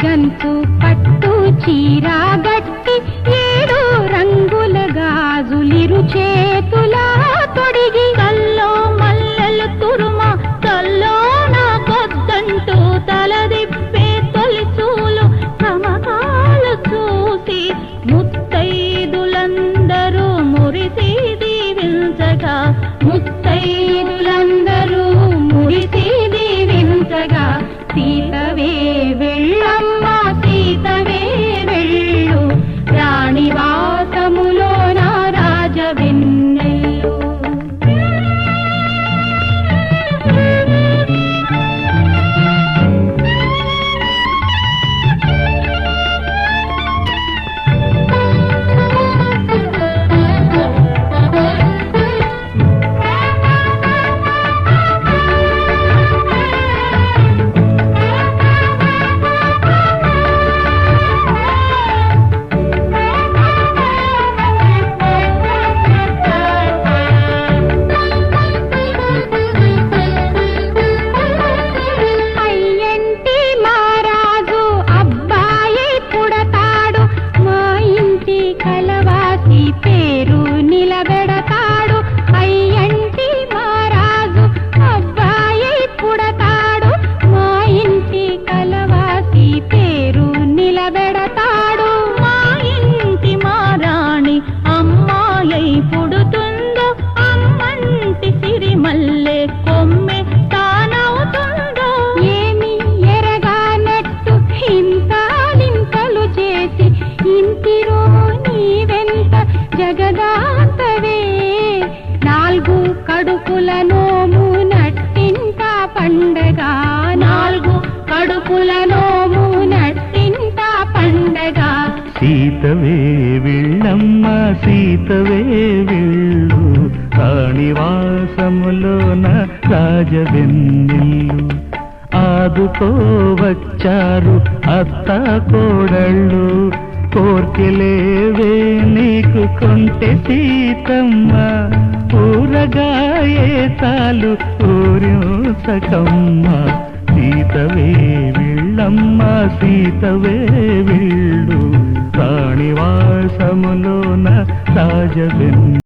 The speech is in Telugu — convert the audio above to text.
గంచు పట్టు చీరా గట్టి 7 రంగుల గాజులిరు చేతులా తొడిగి కల్లో మల్లెలు తురుమ కల్లో నా కొద్దంటూ తలదిప్పే తొలి చూలు సమకాలు చూసి ముత్తైదులందరూ మురిసి దీవించగా ముత్తైదులందరూ మురిసి దీవించగా సీతవే వెళ్ళమ్మ సీతవే వెళ్ళు రాణివాసములో నా రాజవెన్నెల్లు. పుడుతుందో అమ్మంటి సిరిమల్లె కొమ్మె తానవుతుందో ఏమి ఎరగానట్టు ఇంతాలింతలు చేసి ఇంటిరో నీవెంత జగదాంతవే 4 కడుపుల నోము నట్టింట పండగ 4 కడుపుల నోము నట్టింట పండగ. సీతవే వెళ్ళమ్మ సీతవే వెళ్ళు రాణివాసములోన రాజవెన్నెల్లు. ఆదుకోవచ్చారు అత్త కోడళ్ళు కోర్కెలేవే నీకు కొంటె సీతమ్మ ఊరగాయే చాలు ఊరించకమ్మ. సీతవే వెళ్ళమ్మ సీతవే వెళ్ళు రాణివాసములోన రాజవెన్నెల్లు.